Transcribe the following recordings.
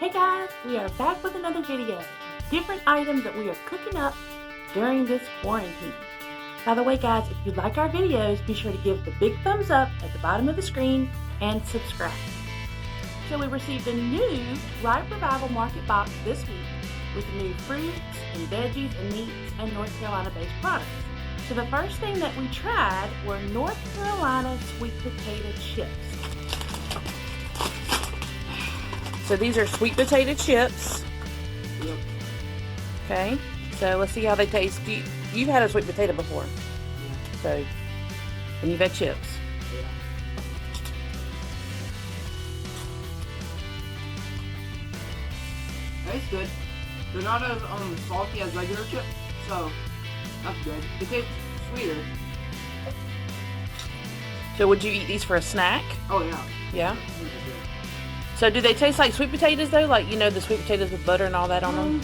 Hey guys, we are back with another video. Different items that we are cooking up during this quarantine. By the way guys, if you like our videos, be sure to give the big thumbs up at the bottom of the screen and subscribe. So we received a new Ripe Revival Market box this week with new fruits and veggies and meats and North Carolina based products. So the first thing that we tried were North Carolina sweet potato chips. So these are sweet potato chips. Yep. Okay, so let's see how they taste. You've had a sweet potato before. Yeah. So, and you've had chips. Yeah. Tastes good. They're not as salty as regular chips, so that's good. It tastes sweeter. So would you eat these for a snack? Oh yeah. Yeah? So do they taste like sweet potatoes though? Like, you know, the sweet potatoes with butter and all that on them?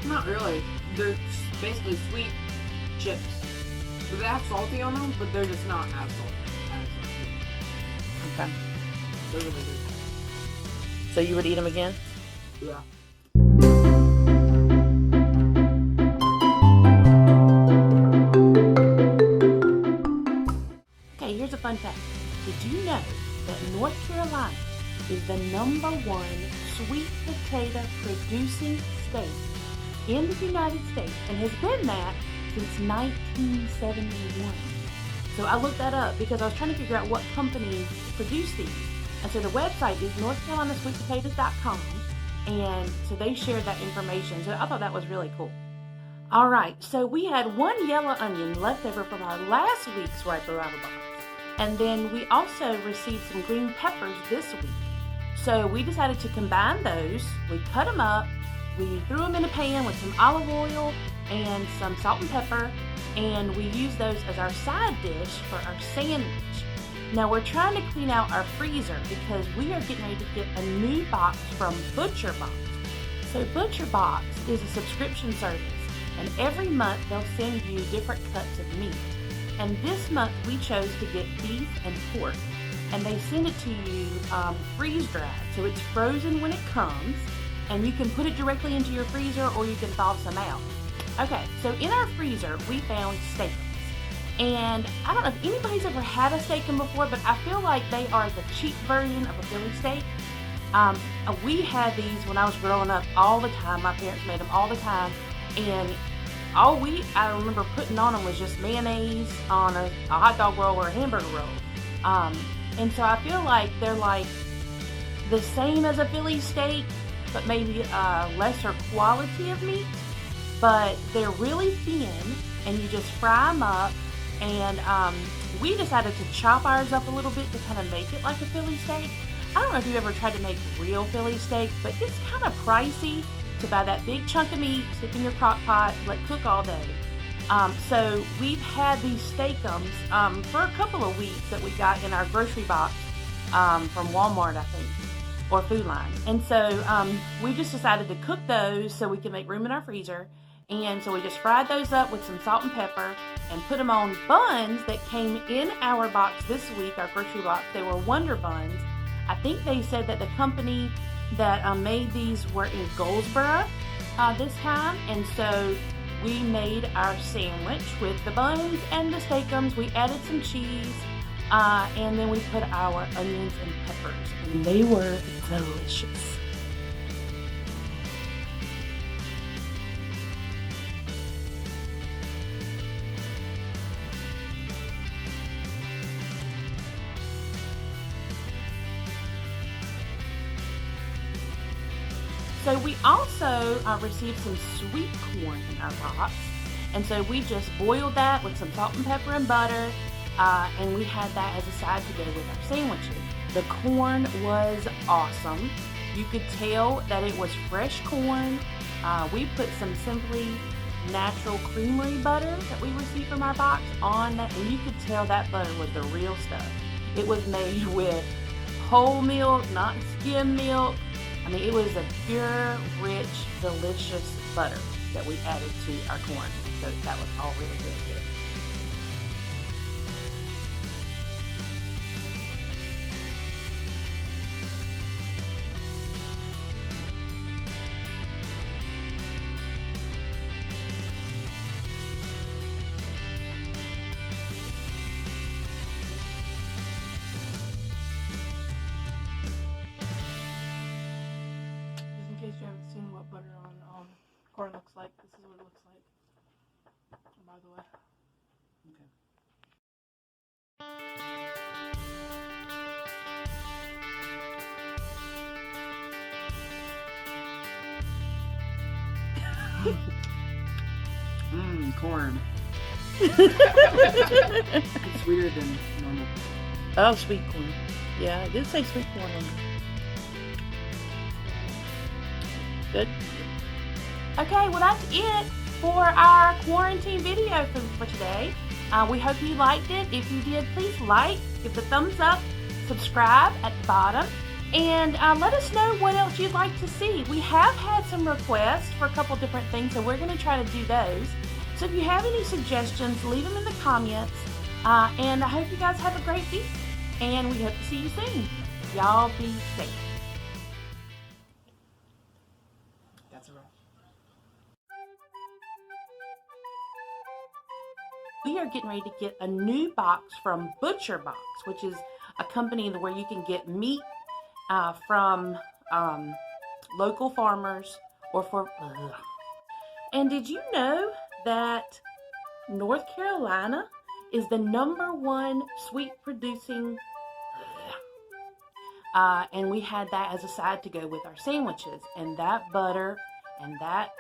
Not really. They're basically sweet chips. But they have salty on them, but they're just not as salty. Okay. They're really good. So you would eat them again? Yeah. Okay, here's a fun fact. Did you know that North Carolina is the #1 sweet potato producing state in the United States and has been that since 1971. So I looked that up because I was trying to figure out what companies produce these. And so the website is northcarolinasweetpotatoes.com, and so they shared that information. So I thought that was really cool. All right, so we had one yellow onion left over from our last week's Ripe Revival box. And then we also received some green peppers this week. So we decided to combine those. We cut them up, we threw them in a pan with some olive oil and some salt and pepper, and we used those as our side dish for our sandwich. Now we're trying to clean out our freezer because we are getting ready to get a new box from Butcher Box. So Butcher Box is a subscription service, and every month they'll send you different cuts of meat. And this month we chose to get beef and pork, and they send it to you freeze dried, so it's frozen when it comes, and you can put it directly into your freezer or you can thaw some out. Okay, so in our freezer we found steakums, and I don't know if anybody's ever had a steakum before, but I feel like they are the cheap version of a Philly steak. We had these when I was growing up all the time. My parents made them all the time, and I remember putting on them was just mayonnaise on a hot dog roll or a hamburger roll. And so I feel like they're like the same as a Philly steak, but maybe lesser quality of meat. But they're really thin, and you just fry them up. And we decided to chop ours up a little bit to kind of make it like a Philly steak. I don't know if you ever tried to make real Philly steak, but it's kind of pricey to buy that big chunk of meat, stick in your crock pot, let cook all day. So we've had these steakums for a couple of weeks that we got in our grocery box from Walmart, I think, or Food Line. And so we just decided to cook those so we can make room in our freezer. And so we just fried those up with some salt and pepper and put them on buns that came in our box this week, our grocery box. They were Wonder Buns. I think they said that the company that made these were in Goldsboro this time, and so we made our sandwich with the buns and the steakums. We added some cheese, and then we put our onions and peppers, and they were delicious. So we also received some sweet corn in our box, and so we just boiled that with some salt and pepper and butter, and we had that as a side to go with our sandwiches. The corn was awesome. You could tell that it was fresh corn. We put some Simply Natural Creamery butter that we received from our box on that, and you could tell that butter was the real stuff. It was made with whole milk, not skim milk. I mean, it was a pure, rich, delicious butter that we added to our corn. So that was all really, really good. haven't seen what butter on corn looks like, this is what it looks like. By the way. Corn. It's sweeter than normal. Oh, sweet corn. Yeah, it did say sweet corn on it. Good. Okay, well that's it for our quarantine video for today. We hope you liked it. If you did, please like, give the thumbs up, subscribe at the bottom, and let us know what else you'd like to see. We have had some requests for a couple different things, so we're going to try to do those. So if you have any suggestions, leave them in the comments. And I hope you guys have a great week, and we hope to see you soon. Y'all be safe. That's a wrap. We are getting ready to get a new box from Butcher Box, which is a company where you can get meat from local farmers or for. And did you know that North Carolina is the #1 sweet producing? And we had that as a side to go with our sandwiches, and that butter and that